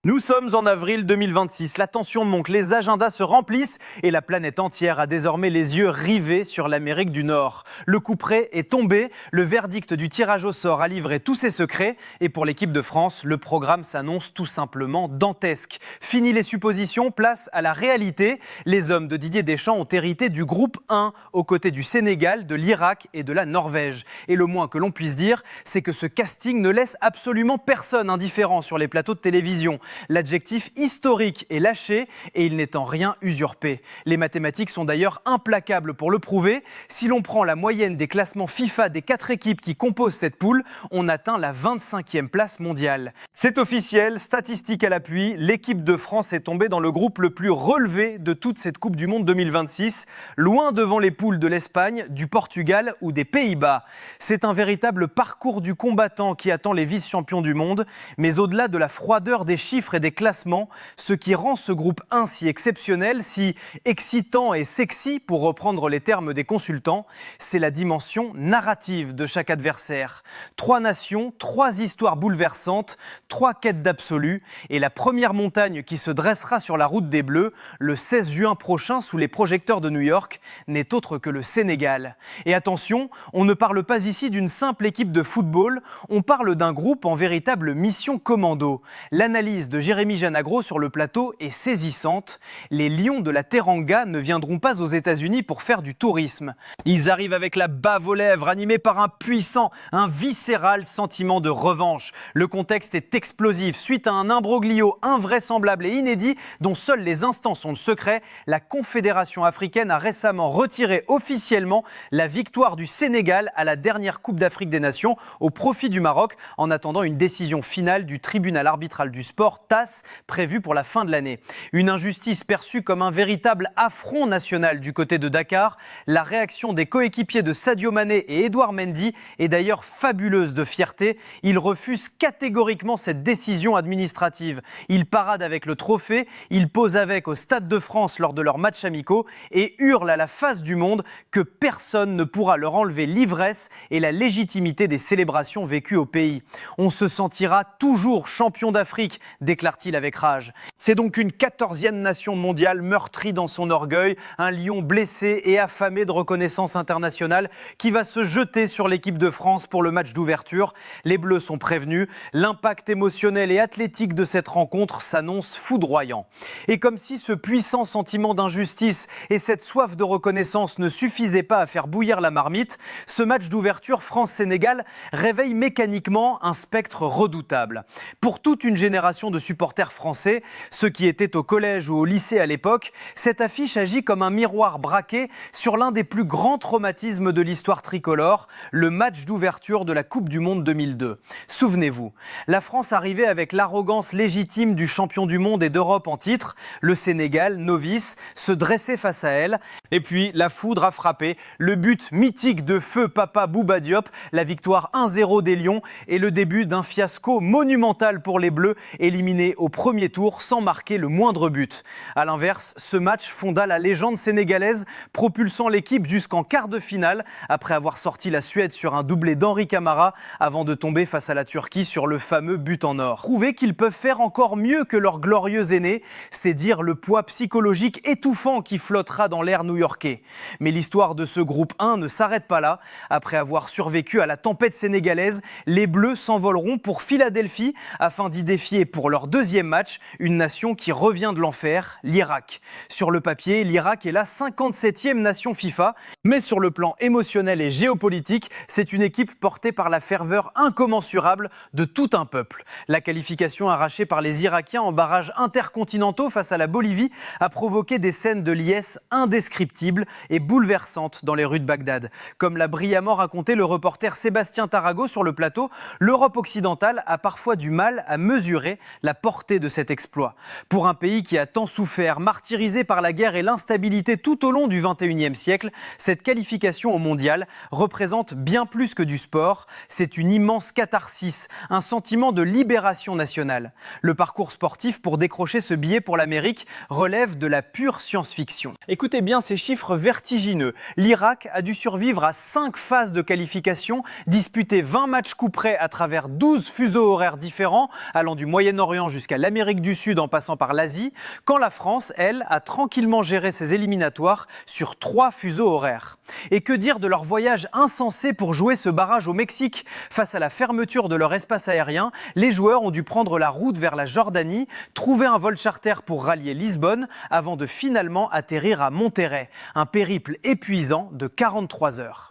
Nous sommes en avril 2026, la tension monte, les agendas se remplissent et la planète entière a désormais les yeux rivés sur l'Amérique du Nord. Le coup près est tombé, le verdict du tirage au sort a livré tous ses secrets et pour l'équipe de France, le programme s'annonce tout simplement dantesque. Fini les suppositions, place à la réalité. Les hommes de Didier Deschamps ont hérité du groupe 1 aux côtés du Sénégal, de l'Irak et de la Norvège. Et le moins que l'on puisse dire, c'est que ce casting ne laisse absolument personne indifférent sur les plateaux de télévision. L'adjectif historique est lâché et il n'est en rien usurpé. Les mathématiques sont d'ailleurs implacables pour le prouver. Si l'on prend la moyenne des classements FIFA des 4 équipes qui composent cette poule, on atteint la 25e place mondiale. C'est officiel, statistique à l'appui, l'équipe de France est tombée dans le groupe le plus relevé de toute cette Coupe du Monde 2026, loin devant les poules de l'Espagne, du Portugal ou des Pays-Bas. C'est un véritable parcours du combattant qui attend les vice-champions du monde, mais au-delà de la froideur des chiffres et des classements, ce qui rend ce groupe 1 si exceptionnel, si excitant et sexy, pour reprendre les termes des consultants, c'est la dimension narrative de chaque adversaire. 3 nations, 3 histoires bouleversantes, 3 quêtes d'absolu, et la première montagne qui se dressera sur la route des Bleus, le 16 juin prochain sous les projecteurs de New York, n'est autre que le Sénégal. Et attention, on ne parle pas ici d'une simple équipe de football, on parle d'un groupe en véritable mission commando. L'analyse de Jérémy Janagro sur le plateau est saisissante. Les lions de la Teranga ne viendront pas aux États-Unis pour faire du tourisme. Ils arrivent avec la bave aux lèvres, animés par un puissant, un viscéral sentiment de revanche. Le contexte est explosif. Suite à un imbroglio invraisemblable et inédit, dont seuls les instants sont secrets, la Confédération africaine a récemment retiré officiellement la victoire du Sénégal à la dernière Coupe d'Afrique des Nations au profit du Maroc, en attendant une décision finale du tribunal arbitral du sport TAS, prévu pour la fin de l'année. Une injustice perçue comme un véritable affront national du côté de Dakar. La réaction des coéquipiers de Sadio Mané et Edouard Mendy est d'ailleurs fabuleuse de fierté. Ils refusent catégoriquement cette décision administrative. Ils paradent avec le trophée, ils posent avec au Stade de France lors de leurs matchs amicaux et hurlent à la face du monde que personne ne pourra leur enlever l'ivresse et la légitimité des célébrations vécues au pays. On se sentira toujours champion d'Afrique, déclare-t-il avec rage. C'est donc une 14e nation mondiale meurtrie dans son orgueil, un lion blessé et affamé de reconnaissance internationale qui va se jeter sur l'équipe de France pour le match d'ouverture. Les Bleus sont prévenus, l'impact émotionnel et athlétique de cette rencontre s'annonce foudroyant. Et comme si ce puissant sentiment d'injustice et cette soif de reconnaissance ne suffisaient pas à faire bouillir la marmite, ce match d'ouverture France-Sénégal réveille mécaniquement un spectre redoutable. Pour toute une génération de supporters français, ceux qui étaient au collège ou au lycée à l'époque, cette affiche agit comme un miroir braqué sur l'un des plus grands traumatismes de l'histoire tricolore, le match d'ouverture de la Coupe du Monde 2002. Souvenez-vous, la France arrivait avec l'arrogance légitime du champion du monde et d'Europe en titre, le Sénégal, novice, se dressait face à elle, et puis la foudre a frappé, le but mythique de feu Papa Bouba Diop, la victoire 1-0 des Lions et le début d'un fiasco monumental pour les Bleus, éliminés au premier tour sans marquer le moindre but. A l'inverse, ce match fonda la légende sénégalaise, propulsant l'équipe jusqu'en quart de finale, après avoir sorti la Suède sur un doublé d'Henri Camara, avant de tomber face à la Turquie sur le fameux but en or. Prouver qu'ils peuvent faire encore mieux que leurs glorieux aînés, c'est dire le poids psychologique étouffant qui flottera dans l'air new-yorkais. Mais l'histoire de ce groupe 1 ne s'arrête pas là. Après avoir survécu à la tempête sénégalaise, les Bleus s'envoleront pour Philadelphie afin d'y défier pour leur deuxième match une nation qui revient de l'enfer, l'Irak. Sur le papier, l'Irak est la 57e nation FIFA, mais sur le plan émotionnel et géopolitique, c'est une équipe portée par la ferveur incommensurable de tout un peuple. La qualification arrachée par les Irakiens en barrages intercontinentaux face à la Bolivie a provoqué des scènes de liesse indescriptibles et bouleversantes dans les rues de Bagdad. Comme l'a brillamment raconté le reporter Sébastien Tarago sur le plateau, l'Europe occidentale a parfois du mal à mesurer la portée de cet exploit. Pour un pays qui a tant souffert, martyrisé par la guerre et l'instabilité tout au long du XXIe siècle, cette qualification au mondial représente bien plus que du sport. C'est une immense catharsis, un sentiment de libération nationale. Le parcours sportif pour décrocher ce billet pour l'Amérique relève de la pure science-fiction. Écoutez bien ces chiffres vertigineux. L'Irak a dû survivre à 5 phases de qualification, disputer 20 matchs coups près à travers 12 fuseaux horaires différents, allant du Moyen-Orient Moyen-Orient jusqu'à l'Amérique du Sud en passant par l'Asie, quand la France, elle, a tranquillement géré ses éliminatoires sur 3 fuseaux horaires. Et que dire de leur voyage insensé pour jouer ce barrage au Mexique? Face à la fermeture de leur espace aérien, les joueurs ont dû prendre la route vers la Jordanie, trouver un vol charter pour rallier Lisbonne avant de finalement atterrir à Monterrey. Un périple épuisant de 43 heures.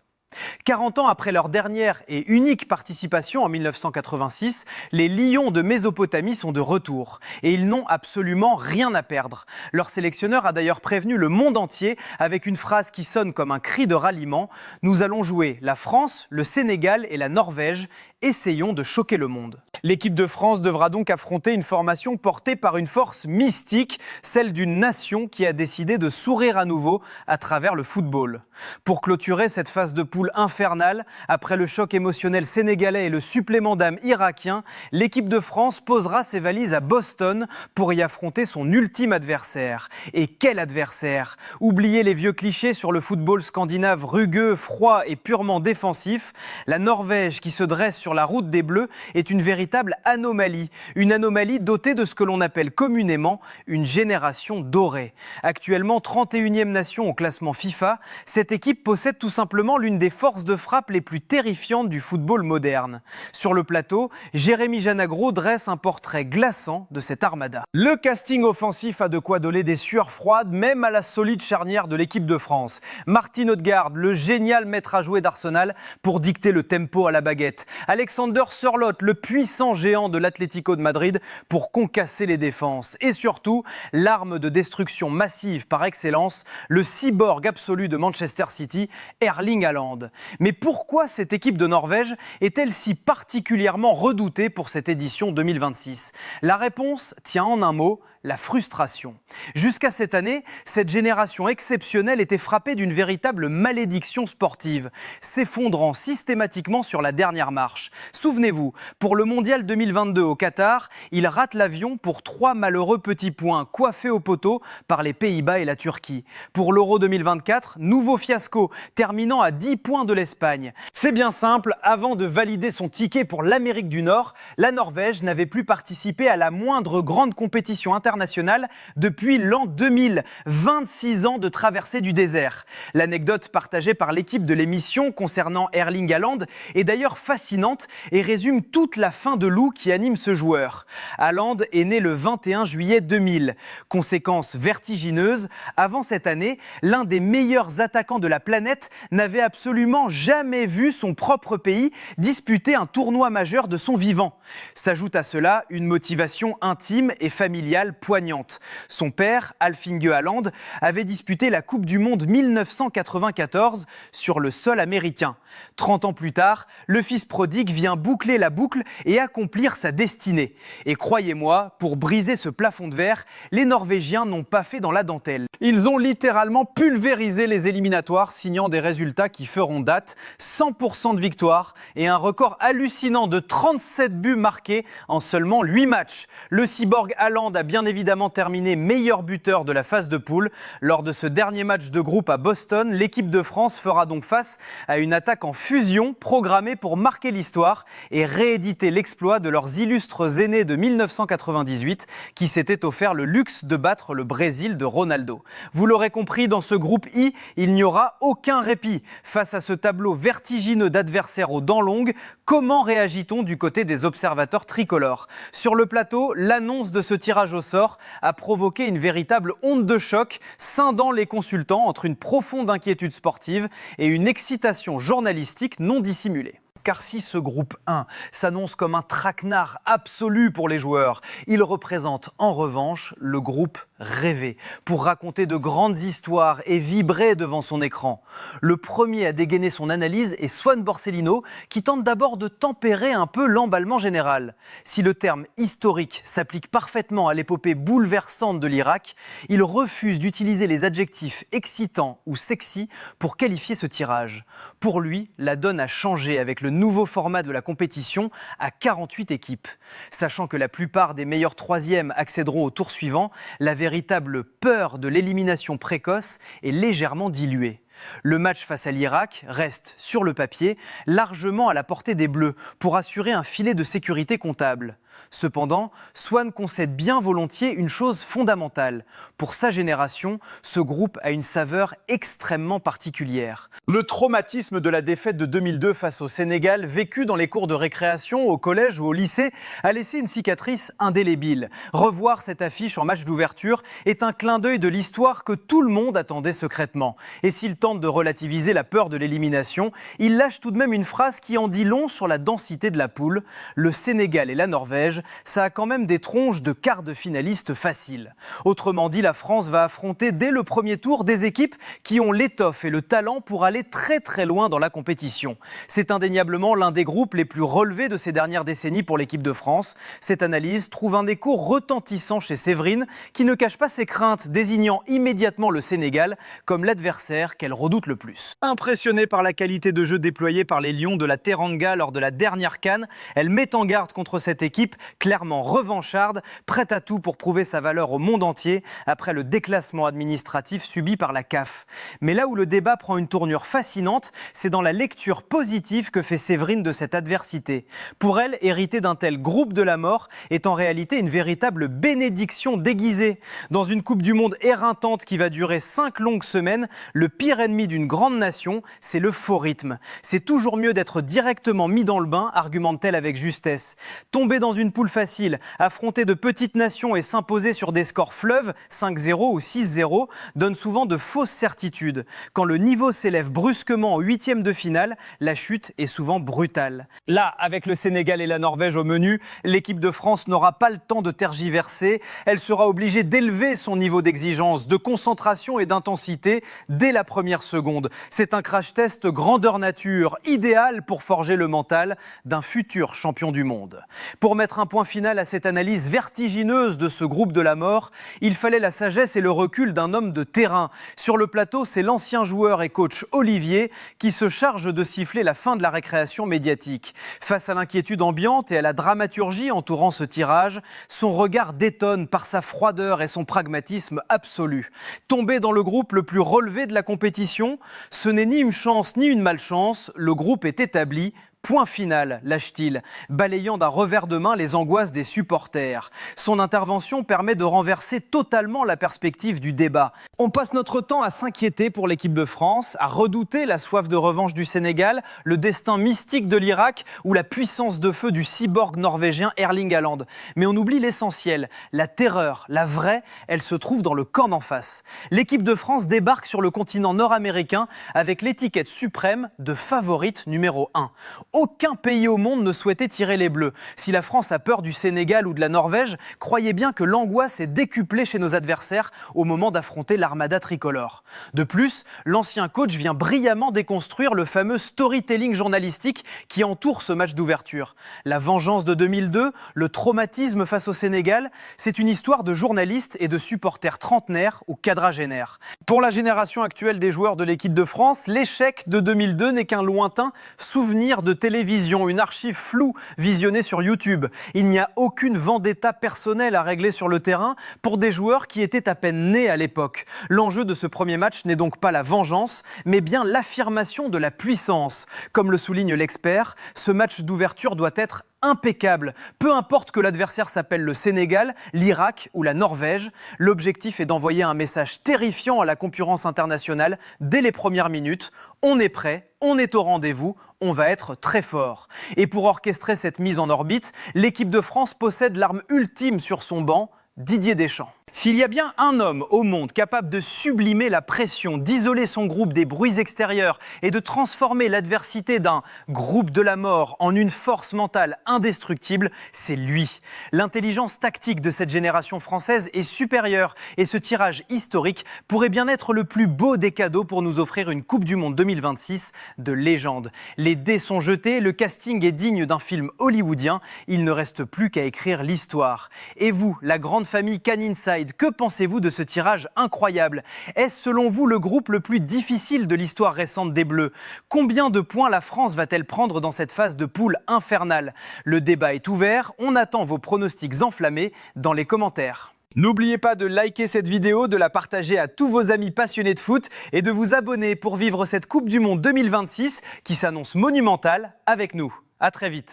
40 ans après leur dernière et unique participation en 1986, les Lions de Mésopotamie sont de retour et ils n'ont absolument rien à perdre. Leur sélectionneur a d'ailleurs prévenu le monde entier avec une phrase qui sonne comme un cri de ralliement. Nous allons jouer la France, le Sénégal et la Norvège. Essayons de choquer le monde. L'équipe de France devra donc affronter une formation portée par une force mystique, celle d'une nation qui a décidé de sourire à nouveau à travers le football. Pour clôturer cette phase de poule infernale, après le choc émotionnel sénégalais et le supplément d'âme irakien, l'équipe de France posera ses valises à Boston pour y affronter son ultime adversaire. Et quel adversaire! Oubliez les vieux clichés sur le football scandinave rugueux, froid et purement défensif. La Norvège qui se dresse sur la route des Bleus est une véritable anomalie. Une anomalie dotée de ce que l'on appelle communément une génération dorée. Actuellement 31e nation au classement FIFA, cette équipe possède tout simplement l'une des forces de frappe les plus terrifiantes du football moderne. Sur le plateau, Jérémy Janagro dresse un portrait glaçant de cette armada. Le casting offensif a de quoi donner des sueurs froides, même à la solide charnière de l'équipe de France. Martin Odegaard, le génial maître à jouer d'Arsenal, pour dicter le tempo à la baguette. Alexander Sørloth, le puissant géant de l'Atlético de Madrid, pour concasser les défenses. Et surtout, l'arme de destruction massive par excellence, le cyborg absolu de Manchester City, Erling Haaland. Mais pourquoi cette équipe de Norvège est-elle si particulièrement redoutée pour cette édition 2026? La réponse tient en un mot: la frustration. Jusqu'à cette année, cette génération exceptionnelle était frappée d'une véritable malédiction sportive, s'effondrant systématiquement sur la dernière marche. Souvenez-vous, pour le mondial 2022 au Qatar, il rate l'avion pour 3 malheureux petits points coiffés au poteau par les Pays-Bas et la Turquie. Pour l'Euro 2024, nouveau fiasco, terminant à 10 points de l'Espagne. C'est bien simple, avant de valider son ticket pour l'Amérique du Nord, la Norvège n'avait plus participé à la moindre grande compétition internationale depuis l'an 2000, 26 ans de traversée du désert. L'anecdote partagée par l'équipe de l'émission concernant Erling Haaland est d'ailleurs fascinante et résume toute la faim de loup qui anime ce joueur. Haaland est né le 21 juillet 2000. Conséquence vertigineuse, avant cette année, l'un des meilleurs attaquants de la planète n'avait absolument jamais vu son propre pays disputer un tournoi majeur de son vivant. S'ajoute à cela une motivation intime et familiale poignante. Son père, Alf Inge Haaland, avait disputé la Coupe du Monde 1994 sur le sol américain. 30 ans plus tard, le fils prodigue vient boucler la boucle et accomplir sa destinée. Et croyez-moi, pour briser ce plafond de verre, les Norvégiens n'ont pas fait dans la dentelle. Ils ont littéralement pulvérisé les éliminatoires, signant des résultats qui feront date. 100% de victoire et un record hallucinant de 37 buts marqués en seulement 8 matchs. Le cyborg Haaland a bien évidemment terminé meilleur buteur de la phase de poule. Lors de ce dernier match de groupe à Boston, l'équipe de France fera donc face à une attaque en fusion programmée pour marquer l'histoire et rééditer l'exploit de leurs illustres aînés de 1998 qui s'étaient offert le luxe de battre le Brésil de Ronaldo. Vous l'aurez compris, dans ce groupe I, il n'y aura aucun répit. Face à ce tableau vertigineux d'adversaires aux dents longues, comment réagit-on du côté des observateurs tricolores? Sur le plateau, l'annonce de ce tirage au sort a provoqué une véritable onde de choc, scindant les consultants entre une profonde inquiétude sportive et une excitation journalistique non dissimulée. Car si ce groupe 1 s'annonce comme un traquenard absolu pour les joueurs, il représente en revanche le groupe rêvé pour raconter de grandes histoires et vibrer devant son écran. Le premier à dégainer son analyse est Swan Borsellino qui tente d'abord de tempérer un peu l'emballement général. Si le terme historique s'applique parfaitement à l'épopée bouleversante de l'Irak, il refuse d'utiliser les adjectifs excitants ou sexy pour qualifier ce tirage. Pour lui, la donne a changé avec le nouveau format de la compétition à 48 équipes. Sachant que la plupart des meilleurs troisièmes accéderont au tour suivant, la véritable peur de l'élimination précoce est légèrement diluée. Le match face à l'Irak reste, sur le papier, largement à la portée des Bleus pour assurer un filet de sécurité comptable. Cependant, Swan concède bien volontiers une chose fondamentale. Pour sa génération, ce groupe a une saveur extrêmement particulière. Le traumatisme de la défaite de 2002 face au Sénégal, vécu dans les cours de récréation, au collège ou au lycée, a laissé une cicatrice indélébile. Revoir cette affiche en match d'ouverture est un clin d'œil de l'histoire que tout le monde attendait secrètement. Et s'il tente de relativiser la peur de l'élimination, il lâche tout de même une phrase qui en dit long sur la densité de la poule. Le Sénégal et la Norvège, ça a quand même des tronches de quart de finalistes faciles. Autrement dit, la France va affronter dès le premier tour des équipes qui ont l'étoffe et le talent pour aller très très loin dans la compétition. C'est indéniablement l'un des groupes les plus relevés de ces dernières décennies pour l'équipe de France. Cette analyse trouve un écho retentissant chez Séverine, qui ne cache pas ses craintes, désignant immédiatement le Sénégal comme l'adversaire qu'elle redoute le plus. Impressionnée par la qualité de jeu déployée par les Lions de la Teranga lors de la dernière CAN, elle met en garde contre cette équipe clairement revancharde, prête à tout pour prouver sa valeur au monde entier après le déclassement administratif subi par la CAF. Mais là où le débat prend une tournure fascinante, c'est dans la lecture positive que fait Séverine de cette adversité. Pour elle, hériter d'un tel groupe de la mort est en réalité une véritable bénédiction déguisée. Dans une Coupe du Monde éreintante qui va durer 5 longues semaines, le pire ennemi d'une grande nation, c'est le faux rythme. C'est toujours mieux d'être directement mis dans le bain, argumente-t-elle avec justesse. Tomber dans une poule facile, affronter de petites nations et s'imposer sur des scores fleuves, 5-0 ou 6-0, donne souvent de fausses certitudes. Quand le niveau s'élève brusquement en huitième de finale, la chute est souvent brutale. Là, avec le Sénégal et la Norvège au menu, l'équipe de France n'aura pas le temps de tergiverser. Elle sera obligée d'élever son niveau d'exigence, de concentration et d'intensité dès la première seconde. C'est un crash test grandeur nature, idéal pour forger le mental d'un futur champion du monde. Pour mettre un point final à cette analyse vertigineuse de ce groupe de la mort, il fallait la sagesse et le recul d'un homme de terrain. Sur le plateau, c'est l'ancien joueur et coach Olivier qui se charge de siffler la fin de la récréation médiatique. Face à l'inquiétude ambiante et à la dramaturgie entourant ce tirage, son regard détonne par sa froideur et son pragmatisme absolu. Tomber dans le groupe le plus relevé de la compétition, ce n'est ni une chance ni une malchance, le groupe est établi. Point final, lâche-t-il, balayant d'un revers de main les angoisses des supporters. Son intervention permet de renverser totalement la perspective du débat. On passe notre temps à s'inquiéter pour l'équipe de France, à redouter la soif de revanche du Sénégal, le destin mystique de l'Irak ou la puissance de feu du cyborg norvégien Erling Haaland. Mais on oublie l'essentiel, la terreur, la vraie, elle se trouve dans le camp d'en face. L'équipe de France débarque sur le continent nord-américain avec l'étiquette suprême de favorite numéro 1. Aucun pays au monde ne souhaitait tirer les Bleus. Si la France a peur du Sénégal ou de la Norvège, croyez bien que l'angoisse est décuplée chez nos adversaires au moment d'affronter l'armada tricolore. De plus, l'ancien coach vient brillamment déconstruire le fameux storytelling journalistique qui entoure ce match d'ouverture. La vengeance de 2002, le traumatisme face au Sénégal, c'est une histoire de journalistes et de supporters trentenaires ou quadragénaires. Pour la génération actuelle des joueurs de l'équipe de France, l'échec de 2002 n'est qu'un lointain souvenir de télévision, une archive floue visionnée sur YouTube. Il n'y a aucune vendetta personnelle à régler sur le terrain pour des joueurs qui étaient à peine nés à l'époque. L'enjeu de ce premier match n'est donc pas la vengeance, mais bien l'affirmation de la puissance. Comme le souligne l'expert, ce match d'ouverture doit être impeccable. Peu importe que l'adversaire s'appelle le Sénégal, l'Irak ou la Norvège, l'objectif est d'envoyer un message terrifiant à la concurrence internationale dès les premières minutes. On est prêt, on est au rendez-vous, on va être très fort. Et pour orchestrer cette mise en orbite, l'équipe de France possède l'arme ultime sur son banc, Didier Deschamps. S'il y a bien un homme au monde capable de sublimer la pression, d'isoler son groupe des bruits extérieurs et de transformer l'adversité d'un groupe de la mort en une force mentale indestructible, c'est lui. L'intelligence tactique de cette génération française est supérieure et ce tirage historique pourrait bien être le plus beau des cadeaux pour nous offrir une Coupe du Monde 2026 de légende. Les dés sont jetés, le casting est digne d'un film hollywoodien, il ne reste plus qu'à écrire l'histoire. Et vous, la grande famille CAN Inside, que pensez-vous de ce tirage incroyable? Est-ce selon vous le groupe le plus difficile de l'histoire récente des Bleus? Combien de points la France va-t-elle prendre dans cette phase de poule infernale? Le débat est ouvert, on attend vos pronostics enflammés dans les commentaires. N'oubliez pas de liker cette vidéo, de la partager à tous vos amis passionnés de foot et de vous abonner pour vivre cette Coupe du Monde 2026 qui s'annonce monumentale avec nous. À très vite.